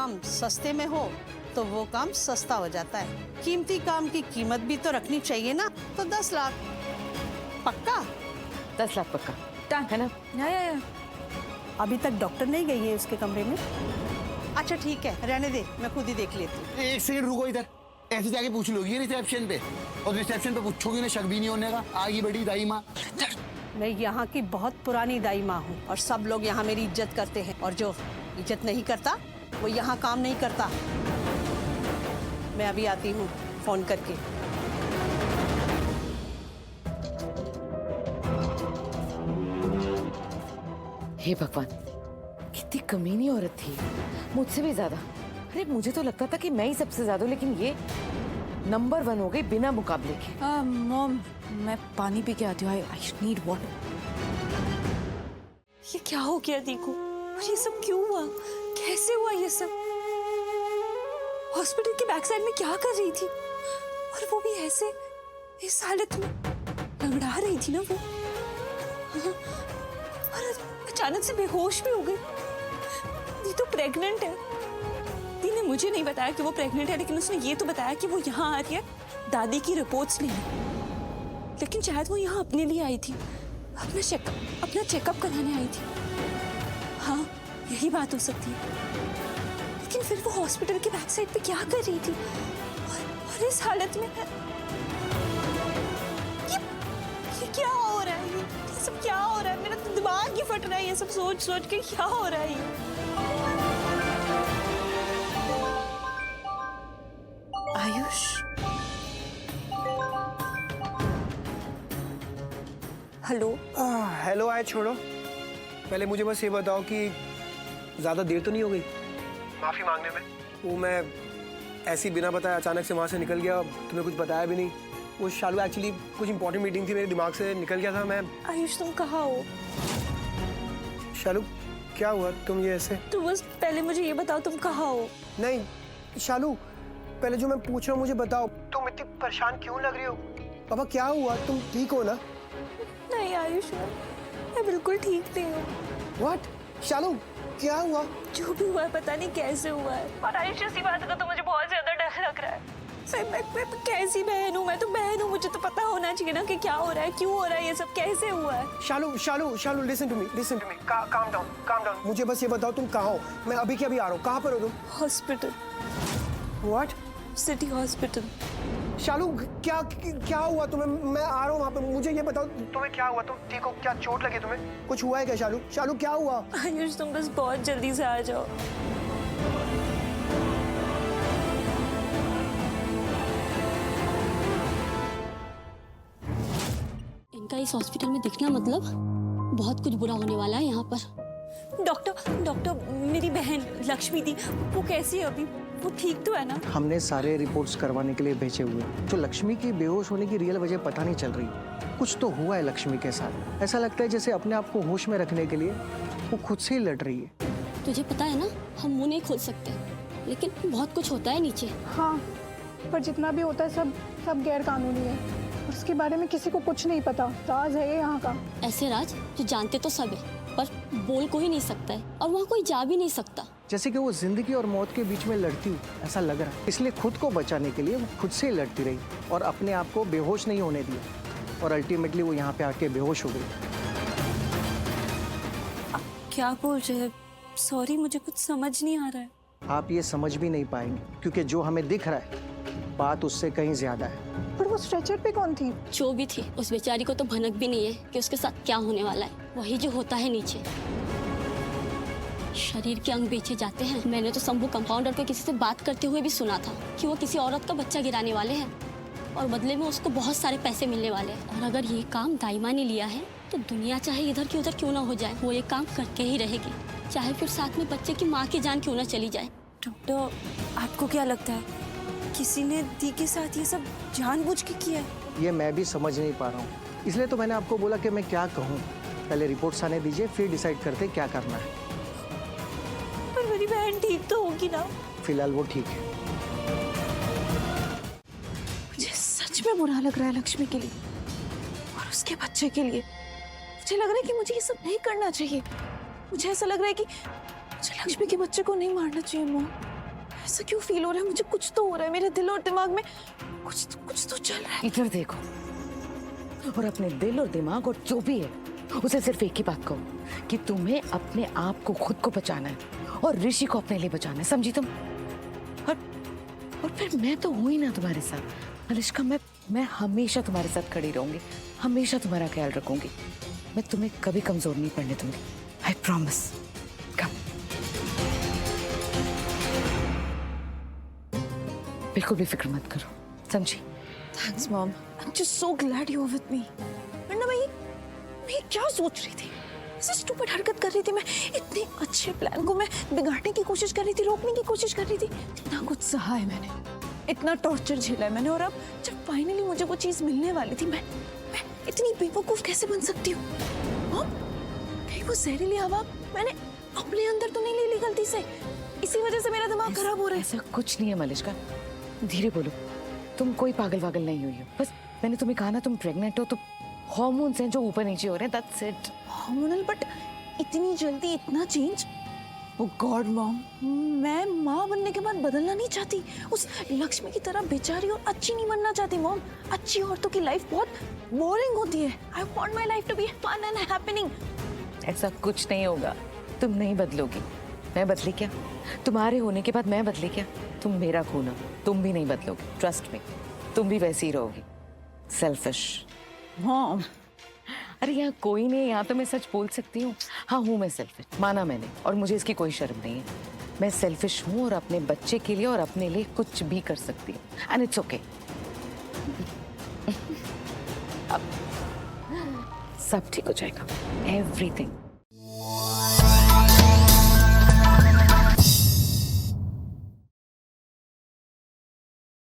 काम सस्ते में हो तो वो काम सस्ता हो जाता है। कीमती काम की कीमत भी तो रखनी चाहिए ना। तो 10 लाख पक्का? 10 लाख पक्का डन है ना? या। अभी तक डॉक्टर नहीं गई है उसके कमरे में? अच्छा ठीक है, रहने दे, मैं खुद ही देख लेती हूँ। एक सेकंड रुको इधर, ऐसे जाके पूछ लोगी रिसेप्शन पे, और रिसेप्शन पे पूछोगी ना, शक भी नहीं होने का। आगी बड़ी दाई माँ। मैं यहाँ की बहुत पुरानी दाई माँ हूँ और सब लोग यहाँ मेरी इज्जत करते हैं, और जो इज्जत नहीं करता वो यहाँ काम नहीं करता। मैं अभी आती हूँ फोन करके। हे भगवान, कितनी कमीनी औरत थी, मुझसे भी ज्यादा। अरे मुझे तो लगता था कि मैं ही सबसे ज्यादा, लेकिन ये नंबर 1 हो गई बिना मुकाबले के। मॉम, मैं पानी पी के आती हूँ। I need water. ये क्या हो गया देखो, और ये सब क्यों हुआ, कैसे हुआ ये सब? हॉस्पिटल के बैक साइड में क्या कर रही थी, और वो भी ऐसे इस हालत में लंगड़ा रही थी ना वो, और अचानक से बेहोश भी हो गई। ये तो प्रेग्नेंट है। दी ने मुझे नहीं बताया कि वो प्रेग्नेंट है, लेकिन उसने ये तो बताया कि वो यहाँ आ रही है दादी की रिपोर्ट्स लेने। लेकिन शायद वो यहाँ अपने लिए आई थी, अपना चेकअप कराने आई थी। हाँ, यही बात हो सकती है। लेकिन फिर वो हॉस्पिटल के बैक साइड पे क्या कर रही थी, और इस हालत में ये क्या हो रहा है? ये सब क्या हो रहा है? मेरा तो दिमाग ही फट रहा है ये सब सोच सोच के। क्या हो रहा है ये? आयुष, हेलो। हेलो, आए छोड़ो। पहले मुझे बस ये बताओ कि ज़्यादा देर तो नहीं हो गई माफ़ी मांगने में? वो मैं ऐसे ही बिना बताए अचानक से वहाँ से निकल गया, तुम्हें कुछ बताया भी नहीं। वो शालू, एक्चुअली कुछ इंपॉर्टेंट मीटिंग थी, मेरे दिमाग से निकल गया था। मैं आयुष, तुम कहाँ हो? शालू, क्या हुआ? तुम ये ऐसे? तो बस पहले मुझे ये बताओ, तुम कहाँ हो? नहीं शालू, पहले जो मैं पूछ रहा हूँ मुझे बताओ, तुम इतनी परेशान क्यों लग रही हो? पापा क्या हुआ? तुम ठीक हो ना? नहीं आयुष, मैं बिल्कुल ठीक नहीं हूँ। व्हाट? शालू क्या हुआ? जो भी हुआ है पता नहीं कैसे हुआ है, और आयुष ऐसी बात का तो मुझे बहुत ज्यादा डर लग रहा है। सर, मैं कैसी बहन हूँ? मैं तो बहन हूँ, मुझे तो पता होना चाहिए ना कि क्या हो रहा है, क्यों हो रहा है, ये सब कैसे हुआ है। Shalu Shalu Shalu, listen to me, listen to me. Calm down. मुझे बस ये बताओ तुम कहाँ हो? मैं अभी के अभी आ रहा हूँ। कहाँ पर हो तुम? Hospital. What? City hospital. Shalu क्या हुआ तुम्हें? मैं आ रहा हूँ वहाँ पे। मुझे ये बताओ तुम्हें क्या हुआ? तुम ठीक हो? क्या चोट लगी तुम्हें? कुछ हुआ है क्या शालू? शालू क्या हुआ? आयुष, तुम बस बहुत जल्दी से आ जाओ। इनका इस हॉस्पिटल में दिखना मतलब बहुत कुछ बुरा होने वाला है यहाँ पर। डॉक्टर, मेरी बहन लक्ष्मी दी, वो कैसी है अभी? वो ठीक तो है ना? हमने सारे रिपोर्ट्स करवाने के लिए भेजे हुए हैं। जो लक्ष्मी की बेहोश होने की रियल वजह पता नहीं चल रही। कुछ तो हुआ है लक्ष्मी के साथ। ऐसा लगता है जैसे अपने आप को होश में रखने के लिए वो खुद से ही लड़ रही है। तुझे पता है ना, हम मुंह नहीं खोल सकते, लेकिन बहुत कुछ होता है नीचे। हाँ, पर जितना भी होता है सब गैर कानूनी है। उसके बारे में किसी को कुछ नहीं पता। राज है ये यहाँ का। ऐसे राज जो जानते तो सब है, पर बोल को ही नहीं सकता है, और वहाँ कोई जा भी नहीं सकता। जैसे कि वो जिंदगी और मौत के बीच में लड़ती हुई ऐसा लग रहा है। इसलिए खुद को बचाने के लिए वो खुद से ही लड़ती रही और अपने आप को बेहोश नहीं होने दिया, और अल्टीमेटली वो यहाँ पे आके बेहोश हो गई। क्या बोल रहे हैं? सॉरी, मुझे कुछ समझ नहीं आ रहा है। आप ये समझ भी नहीं पाएंगे, क्योंकि जो हमें दिख रहा है बात उससे कहीं ज्यादा है। पर वो स्ट्रेचर पे कौन थी? जो भी थी, उस बेचारी को तो भनक भी नहीं है कि उसके साथ क्या होने वाला है। वही जो होता है नीचे। शरीर के अंग बेचे जाते हैं। मैंने तो शंभू कंपाउंडर को किसी से बात करते हुए भी सुना था कि वो किसी औरत का बच्चा गिराने वाले हैं, और बदले में उसको बहुत सारे पैसे मिलने वाले हैं। और अगर ये काम दाइमा ने लिया है तो दुनिया चाहे इधर की उधर क्यों ना हो जाए, वो ये काम करके ही रहेगी, चाहे फिर साथ में बच्चे की माँ की जान क्यों ना चली जाए। डॉक्टर, आपको क्या लगता है किसी ने दी के साथ ये सब जानबूझ के किया है? ये मैं भी समझ नहीं पा रहा हूँ, इसलिए तो मैंने आपको बोला कि मैं क्या कहूँ। पहले रिपोर्ट्स आने दीजिए, फिर डिसाइड करते क्या करना है। पर मेरी बहन ठीक तो होगी ना? फिलहाल वो ठीक है। मुझे सच में बुरा लग रहा है लक्ष्मी के लिए और उसके बच्चे के लिए। मुझे लग रहा है कि मुझे ये सब नहीं करना चाहिए। मुझे ऐसा लग रहा है कि मुझे लक्ष्मी के बच्चे को नहीं मारना चाहिए। माँ, ऐसा क्यों फील हो रहा है? मुझे कुछ तो हो रहा है मेरे दिल और दिमाग में, कुछ तो चल रहा है। इधर देखो और अपने दिल और दिमाग और जो भी है उसे सिर्फ एक ही बात कहो कि तुम्हें अपने आप को खुद को बचाना है और ऋषि को अपने लिए बचाना है, समझी तुम? और फिर मैं तो हूं ही ना तुम्हारे साथ अनुष्का। मैं हमेशा तुम्हारे साथ खड़ी रहूंगी, हमेशा तुम्हारा ख्याल रखूंगी। मैं तुम्हें कभी कमजोर नहीं पड़ने दूंगी, आई प्रॉमिस। कम, बिल्कुल भी फिक्र मत करो, समझी? Thanks mom, I am just so glad you are with me. वरना मैं क्या सोच रही थी? ऐसे स्टूपिड हरकत कर रही थी मैं। इतने अच्छे प्लान को मैं बिगाड़ने की कोशिश कर रही थी, रोकने की कोशिश कर रही थी। इतना कुछ सहा है मैंने, इतना टॉर्चर झेला है मैंने, और अब जब फाइनली मुझे वो चीज मिलने वाली थी, मैं इतनी बेवकूफ कैसे बन सकती हूँ? कहीं वो जहरीली हवा मैंने अपने अंदर तो नहीं ले ली गलती से? इसी वजह से मेरा दिमाग खराब हो रहा है। ऐसा कुछ नहीं है मलिश्का, धीरे बोलो। तुम कोई पागल वागल नहीं हुई हो, बस मैंने तुम्हें कहा ना तुम प्रेग्नेंट हो तो हार्मोन्स हैं जो ऊपर नीचे हो रहे हैं, दैट्स इट। हार्मोनल? बट इतनी जल्दी इतना चेंज? ओह गॉड मॉम, मैं माँ बनने के बाद बदलना नहीं चाहती। उस लक्ष्मी की तरह बेचारी और अच्छी नहीं बनना चाहती मॉम। अच्छी औरतों की लाइफ बहुत बोरिंग होती है। I want my life to be fun and happening. ऐसा कुछ नहीं होगा, तुम नहीं बदलोगी। मैं बदली क्या? तुम्हारे होने के बाद मैं बदली क्या? तुम मेरा खून हो, तुम भी नहीं बदलोगी, ट्रस्ट मी। तुम भी वैसी ही रहोगी, सेल्फिश। मॉम अरे यहाँ कोई नहीं है, यहाँ तो मैं सच बोल सकती हूँ। हाँ हूँ मैं सेल्फिश, माना मैंने, और मुझे इसकी कोई शर्म नहीं है। मैं सेल्फिश हूँ और अपने बच्चे के लिए और अपने लिए कुछ भी कर सकती हूँ, एंड इट्स ओके। अब सब ठीक हो जाएगा, एवरीथिंग।